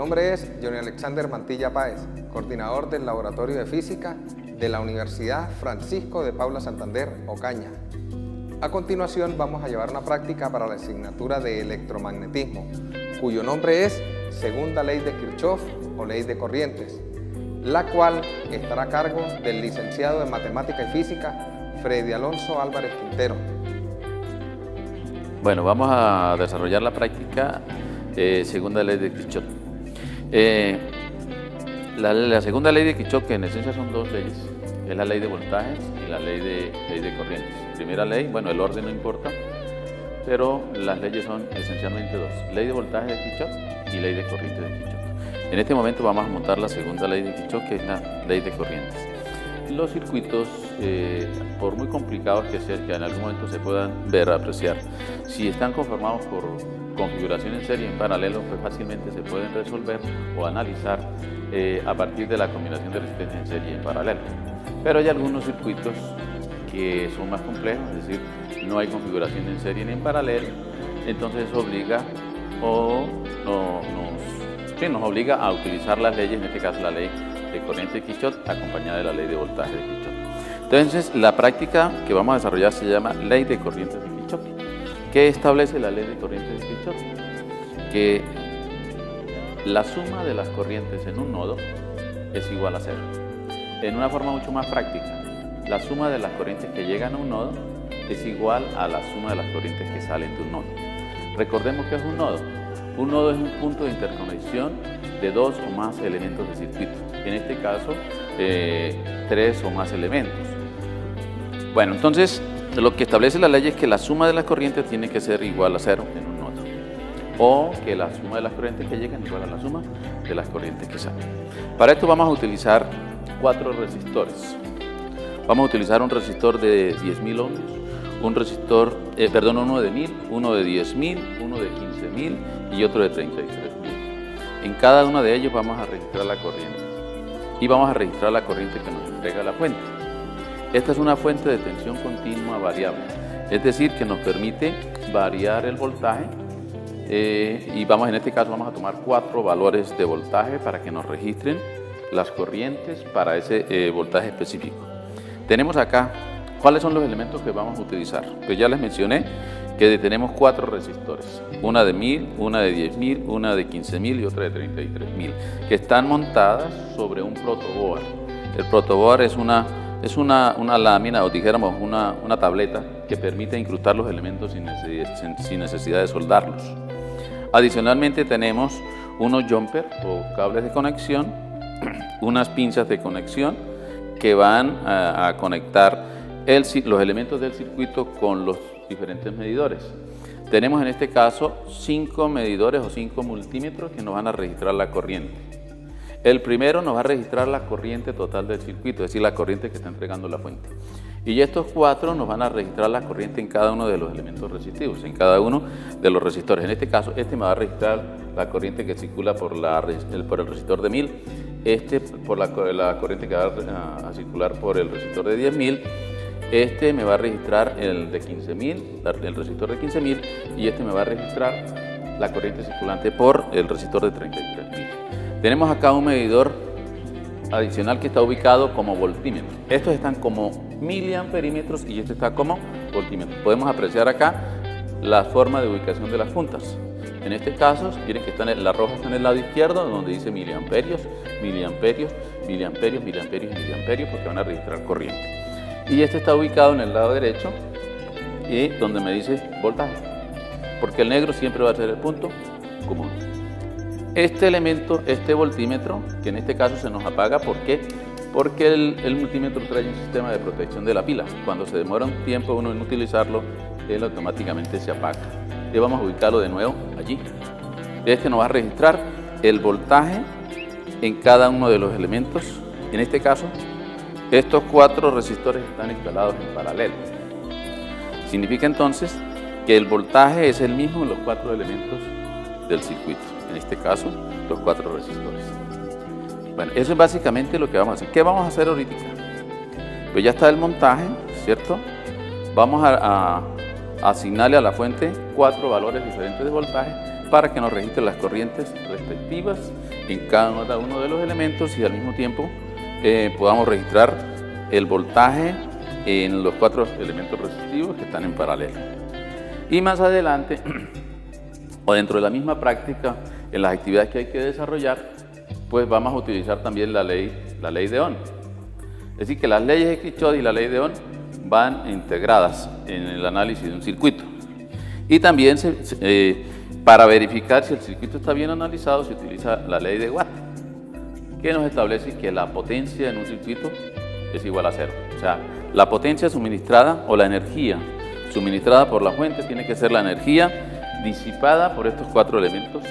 nombre es Johnny Alexander Mantilla Páez, coordinador del Laboratorio de Física de la Universidad Francisco de Paula Santander, Ocaña. A continuación vamos a llevar una práctica para la asignatura de electromagnetismo, cuyo nombre es Segunda Ley de Kirchhoff o Ley de Corrientes, la cual estará a cargo del licenciado en Matemática y Física, Freddy Alonso Álvarez Quintero. Bueno, vamos a desarrollar la práctica Segunda Ley de Kirchhoff. La segunda ley de Kirchhoff, que en esencia son dos leyes, es la ley de voltajes y la ley de corrientes. Primera ley, bueno, el orden no importa, pero las leyes son esencialmente dos: ley de voltaje de Kirchhoff y ley de corriente de Kirchhoff. En este momento vamos a montar la segunda ley de Kirchhoff, que es la ley de corrientes. Los circuitos, por muy complicados que sean, que en algún momento se puedan ver, apreciar, si están conformados por configuración en serie y en paralelo, pues fácilmente se pueden resolver o analizar a partir de la combinación de resistencias en serie y en paralelo. Pero hay algunos circuitos que son más complejos, es decir, no hay configuración en serie ni en paralelo, entonces eso obliga nos obliga a utilizar las leyes, en este caso la ley de corriente de Kirchhoff acompañada de la ley de voltaje de Kirchhoff. Entonces, la práctica que vamos a desarrollar se llama ley de corrientes de Kirchhoff. ¿Qué establece la ley de corrientes de Kirchhoff? Que la suma de las corrientes en un nodo es igual a cero. En una forma mucho más práctica, la suma de las corrientes que llegan a un nodo es igual a la suma de las corrientes que salen de un nodo. Recordemos que es un nodo. Un nodo es un punto de interconexión de dos o más elementos de circuito. En este caso, tres o más elementos. Bueno, entonces, lo que establece la ley es que la suma de las corrientes tiene que ser igual a cero en un nodo. O que la suma de las corrientes que llegan es igual a la suma de las corrientes que salen. Para esto vamos a utilizar 4 resistores. Vamos a utilizar un resistor de 10.000 ohms, uno de 1000, uno de 10.000, uno de 15.000 y otro de 33.000. En cada uno de ellos vamos a registrar la corriente y vamos a registrar la corriente que nos entrega la fuente. Esta es una fuente de tensión continua variable, es decir, que nos permite variar el voltaje y en este caso vamos a tomar 4 valores de voltaje para que nos registren las corrientes para ese voltaje específico. Tenemos acá, ¿cuáles son los elementos que vamos a utilizar? Pues ya les mencioné que tenemos 4 resistores, una de 1000, una de 10.000, una de 15.000 y otra de 33.000, que están montadas sobre un protoboard. El protoboard es una lámina, o dijéramos una tableta que permite incrustar los elementos sin necesidad de soldarlos. Adicionalmente tenemos unos jumper o cables de conexión, unas pinzas de conexión que van a conectar los elementos del circuito con los diferentes medidores. Tenemos en este caso 5 medidores o 5 multímetros que nos van a registrar la corriente. El primero nos va a registrar la corriente total del circuito, es decir, la corriente que está entregando la fuente. Y estos 4 nos van a registrar la corriente en cada uno de los elementos resistivos, en cada uno de los resistores. En este caso, este me va a registrar la corriente que circula por el resistor de 1000, este por la corriente que va a circular por el resistor de 10.000, este me va a registrar el de 15.000, el resistor de 15.000, y este me va a registrar la corriente circulante por el resistor de 33.000. Tenemos acá un medidor adicional que está ubicado como voltímetro. Estos están como miliamperímetros y este está como voltímetro. Podemos apreciar acá la forma de ubicación de las puntas. En este caso, miren que la roja está en el lado izquierdo, donde dice miliamperios, miliamperios, miliamperios, miliamperios y miliamperios, porque van a registrar corriente. Y este está ubicado en el lado derecho, y donde me dice voltaje, porque el negro siempre va a ser el punto común. Este elemento, este voltímetro, que en este caso se nos apaga, ¿por qué? Porque el multímetro trae un sistema de protección de la pila. Cuando se demora un tiempo uno en utilizarlo, él automáticamente se apaga. Y vamos a ubicarlo de nuevo allí. Este nos va a registrar el voltaje en cada uno de los elementos. En este caso, estos 4 resistores están instalados en paralelo. Significa entonces que el voltaje es el mismo en los 4 elementos del circuito. En este caso, los 4 resistores. Bueno, eso es básicamente lo que vamos a hacer. ¿Qué vamos a hacer ahorita? Pues ya está el montaje, ¿cierto? Vamos a asignarle a la fuente 4 valores diferentes de voltaje para que nos registre las corrientes respectivas en cada uno de los elementos y al mismo tiempo podamos registrar el voltaje en los 4 elementos resistivos que están en paralelo. Y más adelante, o dentro de la misma práctica, en las actividades que hay que desarrollar, pues vamos a utilizar también la ley de Ohm. Es decir, que las leyes de Kirchhoff y la ley de Ohm van integradas en el análisis de un circuito. Y también para verificar si el circuito está bien analizado se utiliza la ley de Watt, que nos establece que la potencia en un circuito es igual a 0. O sea, la potencia suministrada o la energía suministrada por la fuente tiene que ser la energía disipada por estos 4 elementos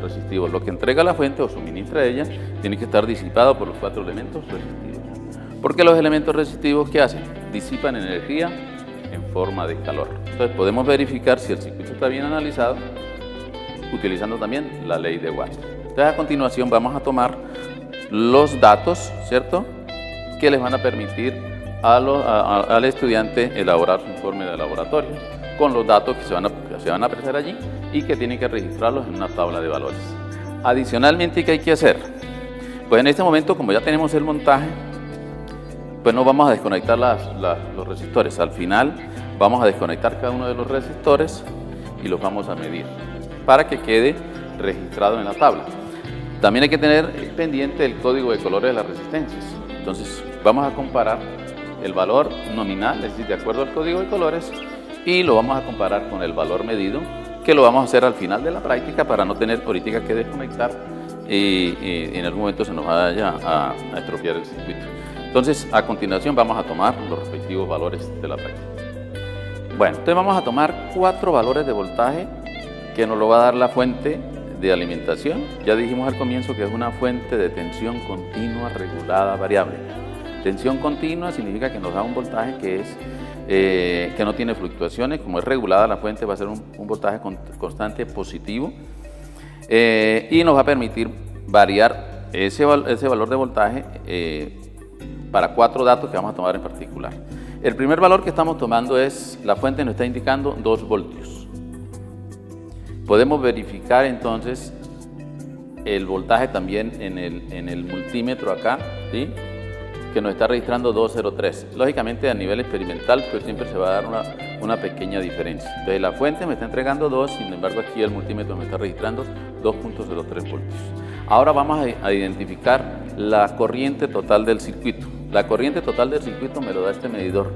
resistivos. Lo que entrega la fuente o suministra ella tiene que estar disipado por los 4 elementos resistivos. Porque los elementos resistivos, ¿qué hacen? Disipan energía en forma de calor. Entonces podemos verificar si el circuito está bien analizado utilizando también la ley de Watt. Entonces a continuación vamos a tomar los datos, ¿cierto?, que les van a permitir al estudiante elaborar su informe de laboratorio con los datos que se van a apreciar allí y que tienen que registrarlos en una tabla de valores. Adicionalmente, ¿qué hay que hacer? Pues en este momento, como ya tenemos el montaje, pues no vamos a desconectar los resistores. Al final vamos a desconectar cada uno de los resistores y los vamos a medir para que quede registrado en la tabla. También hay que tener pendiente el código de colores de las resistencias. Entonces vamos a comparar el valor nominal, es decir, de acuerdo al código de colores, y lo vamos a comparar con el valor medido, que lo vamos a hacer al final de la práctica para no tener ahorita que desconectar y en algún momento se nos vaya a estropear el circuito. Entonces, a continuación vamos a tomar los respectivos valores de la práctica. Bueno, entonces vamos a tomar 4 valores de voltaje que nos lo va a dar la fuente de alimentación. Ya dijimos al comienzo que es una fuente de tensión continua, regulada, variable. Tensión continua significa que nos da un voltaje que no tiene fluctuaciones. Como es regulada la fuente, va a ser un voltaje constante positivo y nos va a permitir variar ese valor de voltaje para 4 datos que vamos a tomar en particular. El primer valor que estamos tomando es, la fuente nos está indicando 2 voltios. Podemos verificar entonces el voltaje también en el multímetro acá, ¿sí?, que nos está registrando 203. Lógicamente a nivel experimental pues siempre se va a dar una pequeña diferencia. Entonces la fuente me está entregando 2, sin embargo aquí el multímetro me está registrando 2.03 voltios. Ahora vamos a identificar la corriente total del circuito. La corriente total del circuito me lo da este medidor,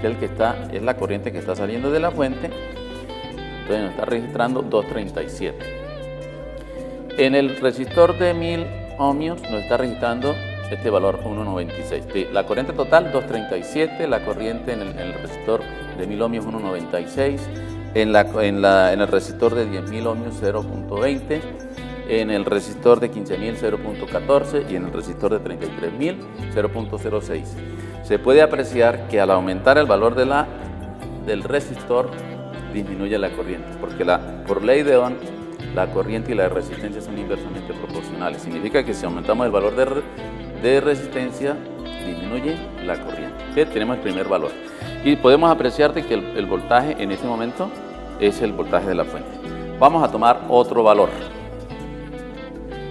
que es la corriente que está saliendo de la fuente. Entonces nos está registrando 237. En el resistor de 1000 ohmios nos está registrando este valor 1.96. La corriente total 237, la corriente en el resistor de 1000 ohmios 1.96, en el resistor de 10.000 ohmios 0.20, en el resistor de 15.000 0.14 y en el resistor de 33.000 0.06. Se puede apreciar que al aumentar el valor del resistor disminuye la corriente, porque por ley de Ohm la corriente y la resistencia son inversamente proporcionales. Significa que si aumentamos el valor de resistencia, disminuye la corriente. Entonces, tenemos el primer valor. Y podemos apreciar que el voltaje en este momento es el voltaje de la fuente. Vamos a tomar otro valor.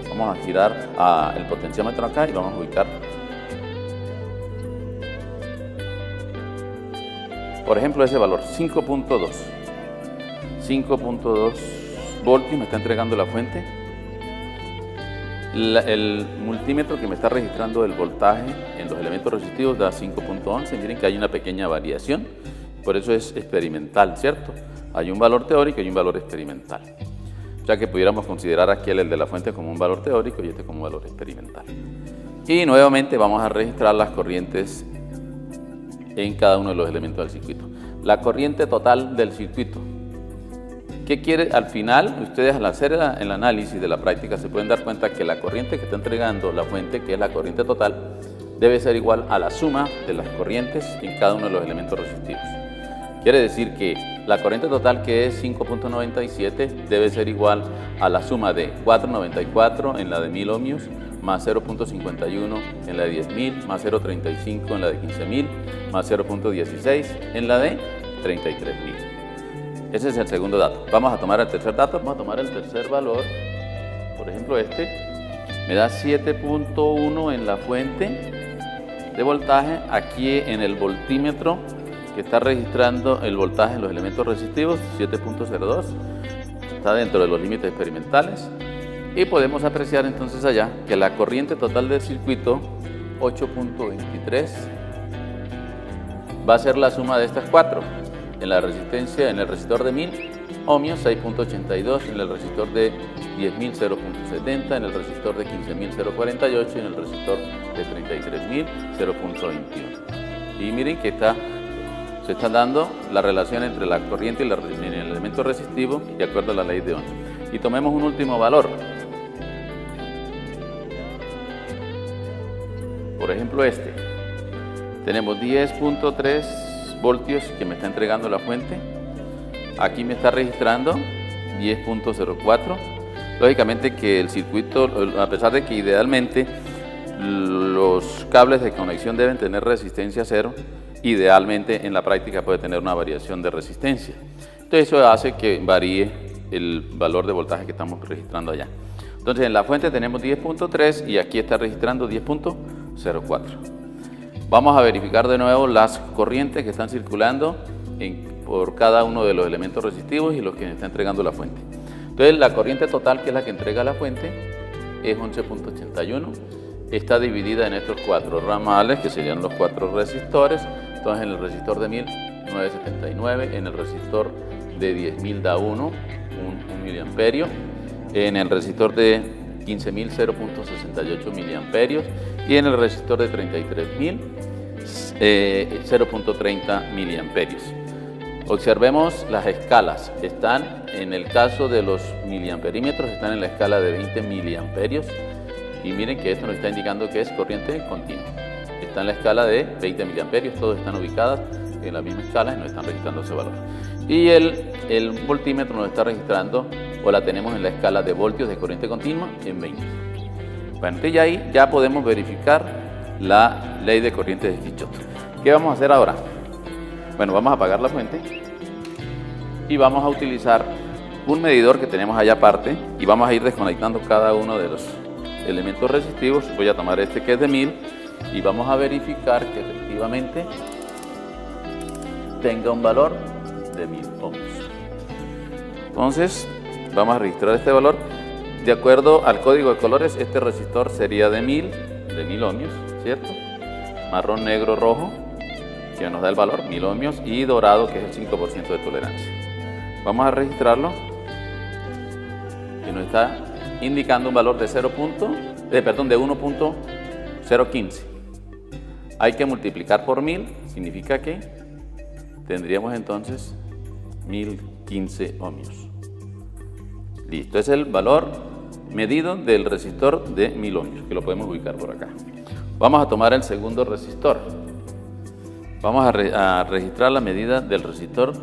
Vamos a girar el potenciómetro acá y vamos a ubicar, por ejemplo, ese valor, 5.2. 5.2 voltios me está entregando la fuente. El multímetro que me está registrando el voltaje en los elementos resistivos da 5.11. Miren que hay una pequeña variación, por eso es experimental, ¿cierto? Hay un valor teórico y un valor experimental. O sea que pudiéramos considerar aquel, el de la fuente, como un valor teórico y este como un valor experimental. Y nuevamente vamos a registrar las corrientes en cada uno de los elementos del circuito. La corriente total del circuito. ¿Qué quiere? Al final, ustedes al hacer el análisis de la práctica se pueden dar cuenta que la corriente que está entregando la fuente, que es la corriente total, debe ser igual a la suma de las corrientes en cada uno de los elementos resistivos. Quiere decir que la corriente total, que es 5.97, debe ser igual a la suma de 4.94 en la de 1000 ohmios, más 0.51 en la de 10.000, más 0.35 en la de 15.000, más 0.16 en la de 33.000. Ese es el segundo dato. Vamos a tomar el tercer dato, vamos a tomar el tercer valor. Por ejemplo, este me da 7.1 en la fuente de voltaje. Aquí en el voltímetro que está registrando el voltaje en los elementos resistivos, 7.02. Está dentro de los límites experimentales. Y podemos apreciar entonces allá que la corriente total del circuito, 8.23, va a ser la suma de estas cuatro. En la resistencia, en el resistor de 1000 ohmios, 6.82, en el resistor de 10.000, 0.70, en el resistor de 15.000, 0.48 y en el resistor de 33.000, 0.21. Y miren que se está dando la relación entre la corriente y el elemento resistivo de acuerdo a la ley de Ohm. Y tomemos un último valor. Por ejemplo, este. Tenemos 10.3 voltios que me está entregando la fuente. Aquí me está registrando 10.04. Lógicamente que el circuito, a pesar de que idealmente los cables de conexión deben tener resistencia cero, idealmente en la práctica puede tener una variación de resistencia. Entonces eso hace que varíe el valor de voltaje que estamos registrando allá. Entonces en la fuente tenemos 10.3 y aquí está registrando 10.04. Vamos a verificar de nuevo las corrientes que están circulando por cada uno de los elementos resistivos y los que está entregando la fuente. Entonces la corriente total, que es la que entrega la fuente, es 11.81. Está dividida en estos cuatro ramales, que serían los cuatro resistores. Entonces en el resistor de 1000, 9.79. En el resistor de 10.000 da 1 miliamperio. En el resistor de 15.000, 0.68 miliamperios. Y en el resistor de 33.000, 0.30 miliamperios. Observemos las escalas. Están, en el caso de los miliamperímetros, están en la escala de 20 miliamperios. Y miren que esto nos está indicando que es corriente continua. Está en la escala de 20 miliamperios, todos están ubicados en la misma escala y nos están registrando ese valor. Y el voltímetro nos está registrando, o la tenemos en la escala de voltios de corriente continua en 20. Bueno, entonces ahí ya podemos verificar la ley de corriente de Kirchhoff. ¿Qué vamos a hacer ahora? Bueno, vamos a apagar la fuente y vamos a utilizar un medidor que tenemos allá aparte y vamos a ir desconectando cada uno de los elementos resistivos. Voy a tomar este que es de 1000 y vamos a verificar que efectivamente tenga un valor de 1000 ohmios. Entonces vamos a registrar este valor. De acuerdo al código de colores, este resistor sería de 1000 ohmios, ¿cierto? Marrón, negro, rojo, que nos da el valor, 1000 ohmios, y dorado, que es el 5% de tolerancia. Vamos a registrarlo, que nos está indicando un valor de 1.015. Hay que multiplicar por 1000, significa que tendríamos entonces 1015 ohmios. Listo, es el valor medido del resistor de 1000 ohmios, que lo podemos ubicar por acá. Vamos a tomar el segundo resistor. Vamos a registrar la medida del resistor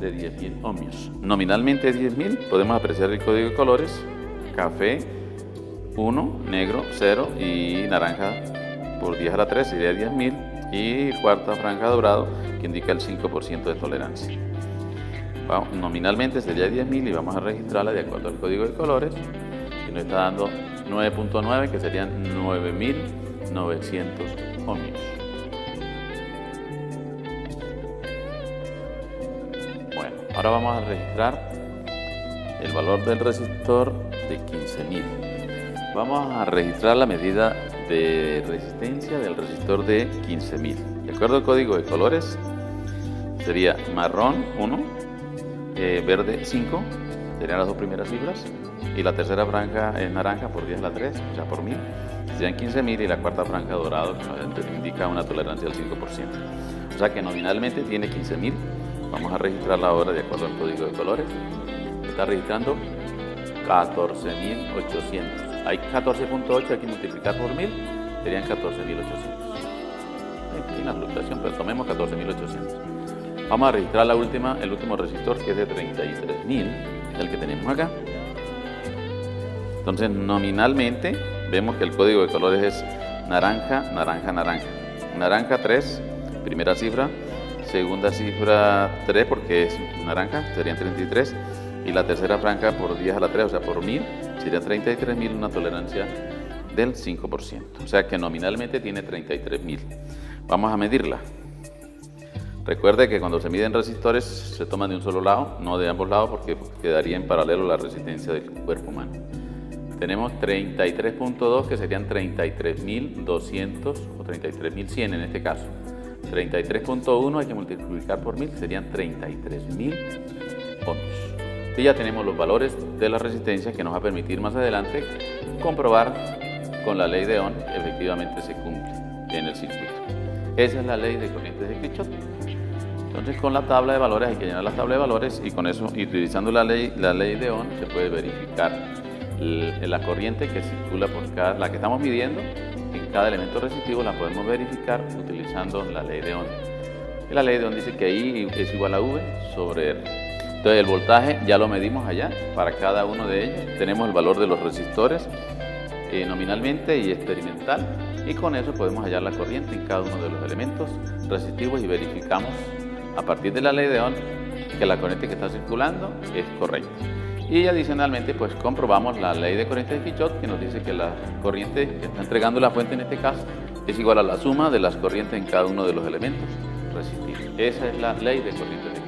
de 10.000 ohmios. Nominalmente 10.000, podemos apreciar el código de colores: café 1, negro 0 y naranja por 10 a la 3 sería 10.000, y cuarta franja dorado, que indica el 5% de tolerancia. Nominalmente sería 10.000 y vamos a registrarla de acuerdo al código de colores, que nos está dando 9.9, que serían 9.900 ohmios. Bueno, ahora vamos a registrar el valor del resistor de 15.000. Vamos a registrar la medida de resistencia del resistor de 15.000. De acuerdo al código de colores, sería marrón 1, verde 5, serían las dos primeras cifras, y la tercera franja es naranja por 10 a la 3, o sea por 1000, serían 15.000, y la cuarta franja dorado, que nos indica una tolerancia del 5%. O sea que nominalmente tiene 15.000. Vamos a registrarla ahora de acuerdo al código de colores. Está registrando 14.800. Hay 14.8, hay que multiplicar por 1000, serían 14.800. Hay una fluctuación, pero tomemos 14.800. Vamos a registrar el último resistor, que es de 33.000, el que tenemos acá. Entonces, nominalmente, vemos que el código de colores es naranja, naranja, naranja. Naranja 3, primera cifra, segunda cifra 3 porque es naranja, serían 33, y la tercera franja por 10 a la 3, o sea, por 1000, sería 33.000, una tolerancia del 5%. O sea que nominalmente tiene 33.000. Vamos a medirla. Recuerde que cuando se miden resistores se toman de un solo lado, no de ambos lados, porque quedaría en paralelo la resistencia del cuerpo humano. Tenemos 33.2, que serían 33.200 o 33.100 en este caso. 33.1 hay que multiplicar por 1000, serían 33.000 ohms. Y ya tenemos los valores de la resistencia que nos va a permitir más adelante comprobar con la ley de Ohm que efectivamente se cumple en el circuito. Esa es la ley de corrientes de Kirchhoff. Entonces con la tabla de valores hay que llenar la tabla de valores y con eso, y utilizando la ley de Ohm, se puede verificar la corriente que circula por cada, la que estamos midiendo en cada elemento resistivo, la podemos verificar utilizando la ley de Ohm. Y la ley de Ohm dice que I es igual a V sobre R. Entonces el voltaje ya lo medimos allá para cada uno de ellos. Tenemos el valor de los resistores nominalmente y experimental, y con eso podemos hallar la corriente en cada uno de los elementos resistivos y verificamos a partir de la ley de Ohm que la corriente que está circulando es correcta. Y adicionalmente pues comprobamos la ley de corriente de Kirchhoff, que nos dice que la corriente que está entregando la fuente en este caso es igual a la suma de las corrientes en cada uno de los elementos resistivos. Esa es la ley de corriente de Kirchhoff.